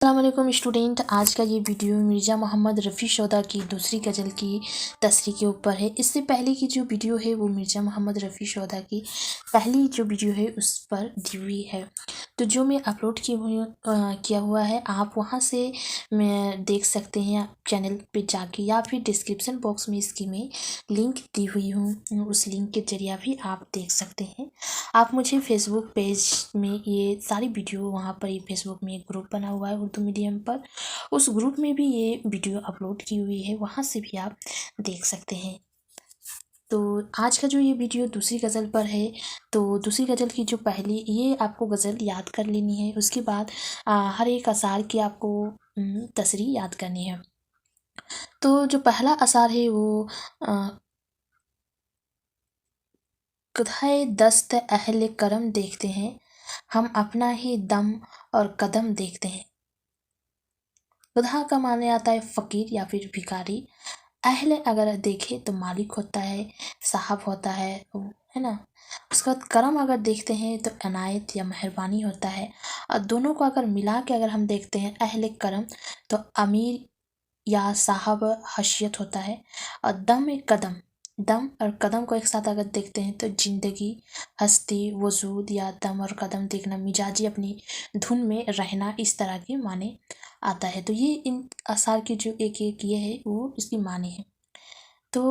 अस्सलाम वालेकुम स्टूडेंट। आज का ये वीडियो मिर्ज़ा मोहम्मद रफ़ी शौदा की दूसरी गज़ल की तसरी के ऊपर है। इससे पहले की जो वीडियो है वो मिर्ज़ा मोहम्मद रफ़ी शौदा की पहली जो वीडियो है उस पर दी हुई है। तो जो मैं अपलोड किया हुआ है आप वहाँ से मैं देख सकते हैं चैनल पे जाके, या फिर डिस्क्रिप्शन बॉक्स में इसकी मैं लिंक दी हुई हूँ, उस लिंक के ज़रिए भी आप देख सकते हैं। आप मुझे फेसबुक पेज में ये सारी वीडियो, वहाँ पर ये फेसबुक में एक ग्रुप बना हुआ है उर्दू मीडियम पर, उस ग्रुप में भी ये वीडियो अपलोड की हुई है, वहाँ से भी आप देख सकते हैं। तो आज का जो ये वीडियो दूसरी गज़ल पर है, तो दूसरी गज़ल की जो पहली ये आपको गज़ल याद कर लेनी है, उसके बाद हर एक अशार की आपको तसरी याद करनी है। तो जो पहला अशार है वो खुदाए दस्त अहले करम देखते हैं, हम अपना ही दम और कदम देखते हैं। खुदा का माने आता है फ़कीर या फिर भिखारी। अहले अगर देखे तो मालिक होता है, साहब होता है ना। उसके बाद करम अगर देखते हैं तो अनायत या मेहरबानी होता है, और दोनों को अगर मिला के अगर हम देखते हैं अहले करम तो अमीर या साहब हशियत होता है, और दम और कदम को एक साथ अगर देखते हैं तो ज़िंदगी, हस्ती, वजूद या दम और कदम देखना, मिजाजी अपनी धुन में रहना, इस तरह के माने आता है। तो ये इन अशार की जो एक एक ये है वो इसकी माने है। तो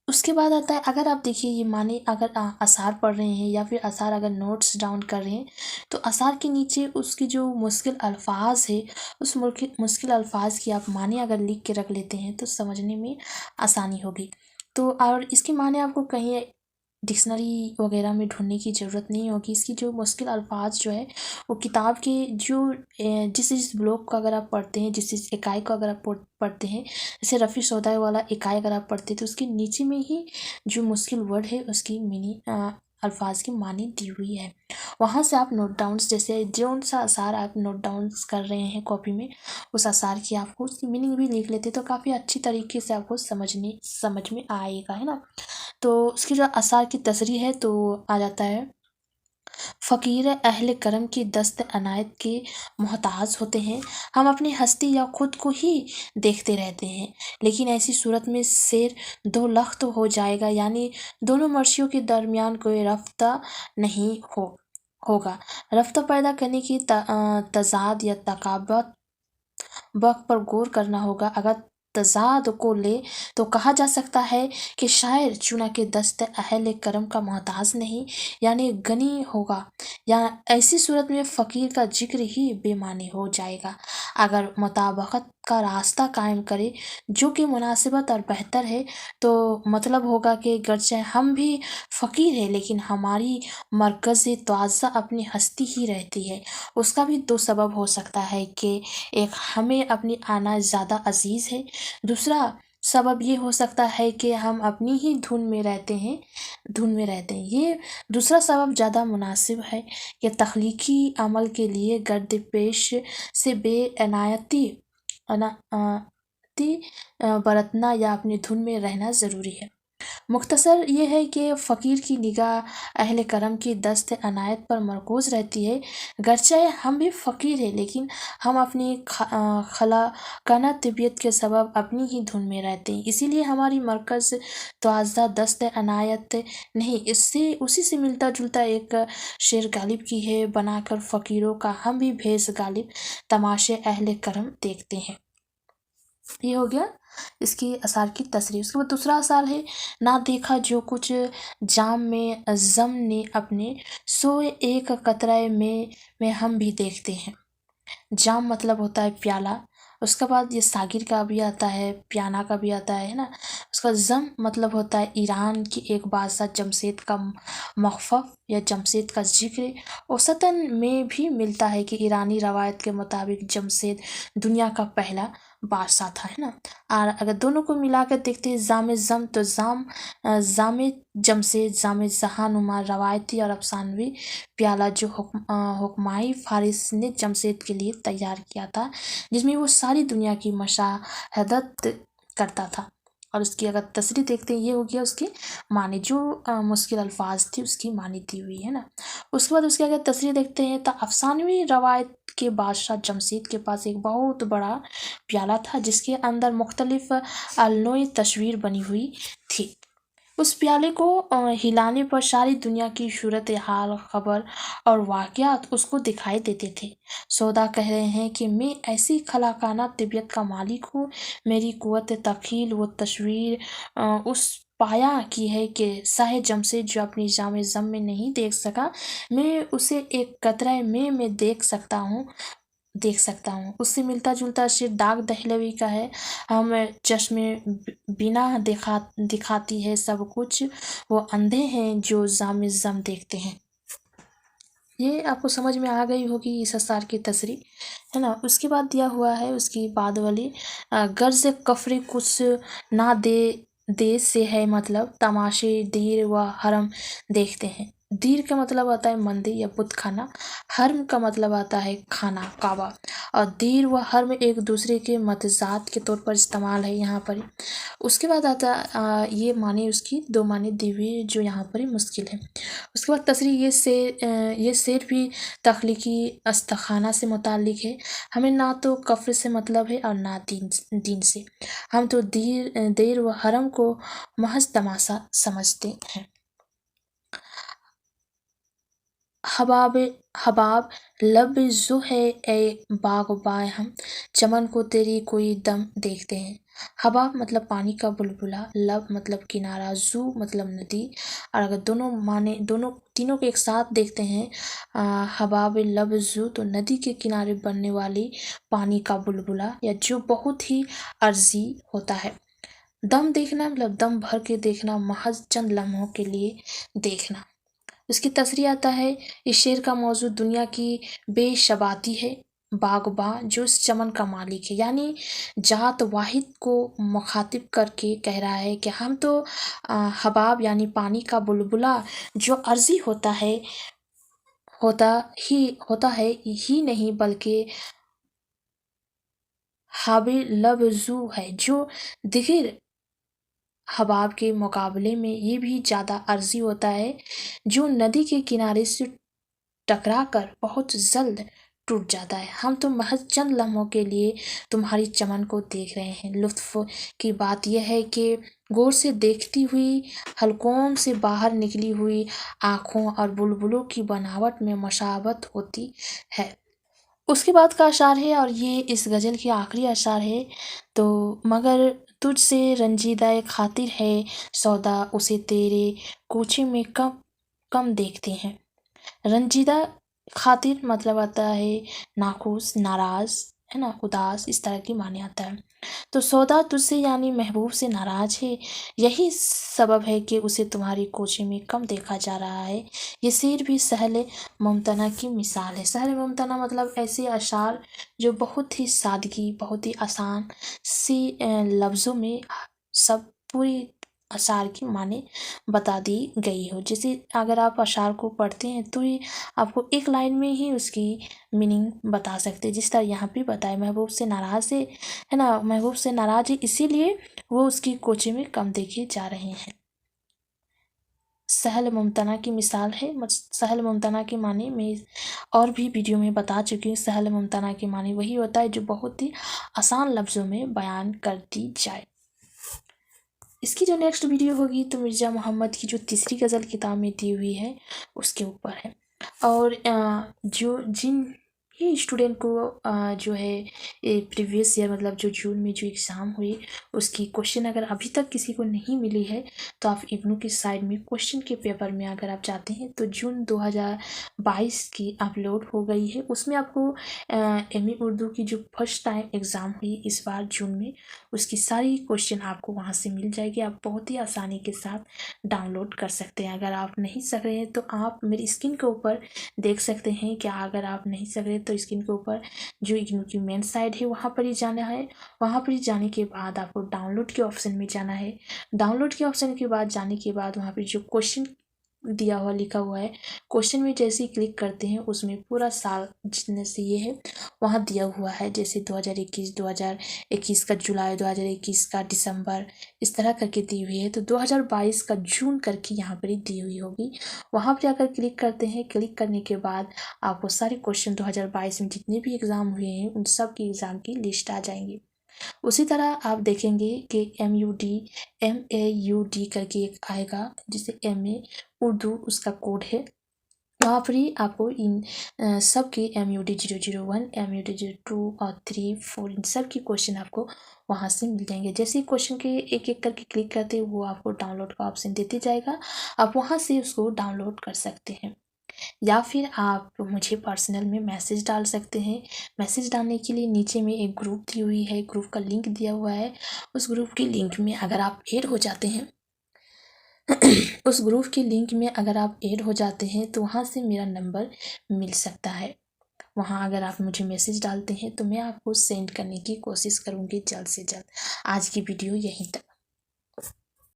उसके बाद आता है, अगर आप देखिए ये माने अगर अशार पढ़ रहे हैं या फिर अशार अगर नोट्स डाउन कर रहे हैं, तो अशार के नीचे उसकी जो मुश्किल अल्फाज है, उस मुश्किल अल्फाज की आप माने अगर लिख के रख लेते हैं तो समझने में आसानी होगी। तो और इसके माने आपको कहीं डिक्शनरी वगैरह में ढूंढने की ज़रूरत नहीं होगी। इसकी जो मुश्किल अल्फाज जो है वो किताब के जो जिस ब्लॉक को अगर आप पढ़ते हैं, जिस इकाई को अगर आप पढ़ते हैं, जैसे रफ़ी शौदा वाला इकाई अगर आप पढ़ते हैं तो उसके नीचे में ही जो मुश्किल वर्ड है उसकी अल्फाज की मानी दी हुई है। वहाँ से आप नोट डाउन्स, जैसे जौन सा अशार आप नोट डाउन्स कर रहे हैं कॉपी में, उस अशार की आपको उसकी मीनिंग भी लिख लेते तो काफ़ी अच्छी तरीके से आपको समझ में आएगा, है ना। तो उसकी जो अशार की तसरी है तो आ जाता है, फ़कीर अहले करम की दस्त अनायत के मोहताज होते हैं, हम अपनी हस्ती या खुद को ही देखते रहते हैं, लेकिन ऐसी सूरत में शेर दो लख्त हो जाएगा, यानी दोनों मर्शियों के दरमियान कोई रफ्ता नहीं होगा। रफ्ता पैदा करने की तजाद या तकाबत वक्त पर गौर करना होगा। अगर तजाद को ले तो कहा जा सकता है कि शायर चुना के दस्त अहले करम का मोहताज नहीं, यानी गनी होगा, या ऐसी सूरत में फ़कीर का जिक्र ही बेमानी हो जाएगा। अगर मुताबकत का रास्ता कायम करे जो कि मुनासिबत और बेहतर है, तो मतलब होगा कि गर्चे हम भी फ़कीर हैं लेकिन हमारी मरकज़ तवाज़ा अपनी हस्ती ही रहती है। उसका भी दो सबब हो सकता है कि एक हमें अपनी आना ज़्यादा अजीज़ है, दूसरा सबब ये हो सकता है कि हम अपनी ही धुन में रहते हैं। ये दूसरा सबब ज़्यादा मुनासिब है कि तख्लीकी अमल के लिए गर्द पेश से अनायती बरतना या अपनी धुन में रहना ज़रूरी है। मुख्तसर ये है कि फ़कीर की निगाह अहले करम की दस्त अनायत पर मरकूज़ रहती है। गर्चे हम भी फ़कीर हैं लेकिन हम अपनी खलाकाना तबीयत के सबब अपनी ही धुन में रहते हैं, इसीलिए हमारी मरकज़ तवाज़ा दस्त अनायत नहीं। इससे उसी से मिलता जुलता एक शेर गालिब की है, बनाकर फ़कीरों का हम भी भेस गालिब, तमाशे अहले करम देखते हैं। ये हो गया इसकी अशार की तसरीह। उसके बाद दूसरा अशार है, ना देखा जो कुछ जाम में जम ने अपने, सोए एक कतरे में हम भी देखते हैं। जाम मतलब होता है प्याला, उसके बाद ये सागिर का भी आता है, पियाना का भी आता है ना। उसका जम मतलब होता है ईरान की एक बादशाह जमशेद का मखफ़फ या जमशेद का जिक्र औसतन में भी मिलता है कि ईरानी रवायत के मुताबिक जमशेद दुनिया का पहला बादशाह था, है ना। और अगर दोनों को मिला कर देखते हैं जामे जम तो जामे जमशेद, जामे जहानुमा रवायती और अफसानवी प्याला जो हुक्माई फारिस ने जमशेद के लिए तैयार किया था, जिसमें वो सारी दुनिया की मशाहदत करता था। और उसकी अगर तसरी देखते हैं, ये हो गया उसकी मानी, जो मुश्किल अल्फाज थी उसकी मानी दी हुई है ना। उसके बाद उसकी अगर तसरी देखते हैं तो अफसानवी रवायत के बादशाह जमशीद के पास एक बहुत बड़ा प्याला था जिसके अंदर मुख्तलिफ अलनोई तस्वीर बनी हुई थी। उस प्याले को हिलाने पर सारी दुनिया की सूरत हाल, खबर और वाक़यात उसको दिखाई देते थे। सौदा कह रहे हैं कि मैं ऐसी खलाकाना तबीयत का मालिक हूँ, मेरी कुव्वत तख़ील वो तस्वीर उस पाया की है कि शाह जमशेद जो अपनी जाम ज़म में नहीं देख सका, मैं उसे एक कतरा में देख सकता हूँ। उससे मिलता जुलता शेर दाग दहलवी का है, हम चश्मे बिना दिखाती है सब कुछ, वो अंधे हैं जो जाम ज़म देखते हैं। ये आपको समझ में आ गई होगी इस असार की तसरी, है ना। उसके बाद दिया हुआ है उसकी बाद वाली, गर्ज कफरे कुछ ना देश से है, मतलब तमाशे दीर व हरम देखते हैं। दीर का मतलब आता है मंदिर या बुत खाना, हरम का मतलब आता है खाना काबा, और दीर व हरम एक दूसरे के मतजात के तौर पर इस्तेमाल है यहाँ पर। उसके बाद आता ये माने, उसकी दो माने दी हुई है जो यहाँ पर मुश्किल है। उसके बाद तसरी ये शेर भी तख्लीकी अस्तखाना से मुतालिक है। हमें ना तो कफ्र से मतलब है और ना दीन से, हम तो देर व हरम को महज तमाशा समझते हैं। हबाब हबाब लब जो है ए बाग़बां हम, चमन को तेरी कोई दम देखते हैं। हबाब मतलब पानी का बुलबुला, लब मतलब किनारा, जू मतलब नदी। और अगर दोनों तीनों को एक साथ देखते हैं, हबाब लब जू, तो नदी के किनारे बनने वाली पानी का बुलबुला या जो बहुत ही अर्जी होता है। दम देखना मतलब दम भर के देखना, महज चंद लम्हों के लिए देखना। उसकी तसरी आता है, इस शेर का मौजू दुनिया की बेशबाती है, बाग़बां जो इस चमन का मालिक है, यानी जात वाहिद को मुखातिब करके कह रहा है कि हम तो हबाब यानी पानी का बुलबुला जो अर्जी होता है ही नहीं, बल्कि हाबे लबजू है जो दिगिर हबाब के मुकाबले में ये भी ज़्यादा अर्जी होता है, जो नदी के किनारे से टकरा कर बहुत जल्द टूट जाता है। हम तो महज चंद लम्हों के लिए तुम्हारी चमन को देख रहे हैं। लुत्फ की बात यह है कि गौर से देखती हुई हलकों से बाहर निकली हुई आँखों और बुलबुलों की बनावट में मशाबत होती है। उसके बाद का अशार है, और ये इस गज़ल के आखिरी अशार है। तो मगर तुझसे रंजीदा खातिर है सौदा, उसे तेरे कोचे में कम कम देखते हैं। रंजीदा खातिर मतलब आता है नाखुश, नाराज़, है ना, उदास, इस तरह की माने आता है। तो सौदा तुझसे यानी महबूब से नाराज़ है, यही सबब है कि उसे तुम्हारी कोचे में कम देखा जा रहा है। ये शेर भी सहल मुमतना की मिसाल है। सहल मुमतना मतलब ऐसे अशार जो बहुत ही सादगी, बहुत ही आसान सी लफ्ज़ों में सब पूरी अशार की माने बता दी गई हो। जैसे अगर आप अशार को पढ़ते हैं तो ये आपको एक लाइन में ही उसकी मीनिंग बता सकते हैं। जिस तरह यहाँ पे बताए, महबूब से नाराज़ है ना, महबूब से नाराज़ है इसीलिए वो उसकी कोचे में कम देखे जा रहे हैं। सहल मुमतना की मिसाल है। सहल मुमतना के माने में और भी वीडियो में बता चुकी हूँ। सहल मुमतना के माने वही होता है जो बहुत ही आसान लफ्ज़ों में बयान कर दी जाए। इसकी जो नेक्स्ट वीडियो होगी तो मिर्ज़ा मोहम्मद की जो तीसरी गज़ल किताब में दी हुई है उसके ऊपर है। और जो जिन ये स्टूडेंट को जो है प्रीवियस ईयर मतलब जो जून में जो एग्ज़ाम हुई उसकी क्वेश्चन अगर अभी तक किसी को नहीं मिली है तो आप इग्नू की साइड में क्वेश्चन के पेपर में अगर आप जाते हैं तो जून 2022 की अपलोड हो गई है। उसमें आपको MA उर्दू की जो फर्स्ट टाइम एग्ज़ाम हुई इस बार जून में, उसकी सारी क्वेश्चन आपको वहाँ से मिल जाएगी। आप बहुत ही आसानी के साथ डाउनलोड कर सकते हैं। अगर आप नहीं सक रहे हैं तो आप मेरी स्क्रीन के ऊपर देख सकते हैं। क्या अगर आप नहीं सक रहे तो स्क्रीन के ऊपर जो इग्नू की मेन साइड है वहाँ पर ही जाना है। वहाँ पर ही जाने के बाद आपको डाउनलोड के ऑप्शन में जाना है। डाउनलोड के ऑप्शन के बाद जाने के बाद वहाँ पर जो क्वेश्चन दिया हुआ लिखा हुआ है। क्वेश्चन में जैसे ही क्लिक करते हैं उसमें पूरा साल जितने से ये है वहाँ दिया हुआ है, जैसे 2021 का जुलाई, 2021 का दिसंबर, इस तरह करके दी हुई है। तो 2022 का जून करके यहाँ पर ही दी हुई होगी। वहाँ पर जाकर क्लिक करते हैं। क्लिक करने के बाद आपको सारे क्वेश्चन 2022 में जितने भी एग्ज़ाम हुए हैं उन सब की एग्ज़ाम की लिस्ट आ जाएंगी। उसी तरह आप देखेंगे कि MAUD करके एक आएगा, जिसे MA उर्दू उसका कोड है। वहाँ पर ही आपको इन सब की MUD 001, MUD 02 और 3, 4 इन सब की क्वेश्चन आपको वहाँ से मिल जाएंगे। जैसे ही क्वेश्चन के एक एक करके क्लिक करते हैं वो आपको डाउनलोड का ऑप्शन देते जाएगा। आप वहाँ से उसको डाउनलोड कर सकते हैं, या फिर आप मुझे पर्सनल में मैसेज डाल सकते हैं। मैसेज डालने के लिए नीचे में एक ग्रुप दी हुई है, ग्रुप का लिंक दिया हुआ है। उस ग्रुप के लिंक में अगर आप ऐड हो जाते हैं उस ग्रुप के लिंक में अगर आप ऐड हो जाते हैं तो वहाँ से मेरा नंबर मिल सकता है। वहाँ अगर आप मुझे मैसेज डालते हैं तो मैं आपको सेंड करने की कोशिश करूँगी जल्द से जल्द। आज की वीडियो यहीं तक।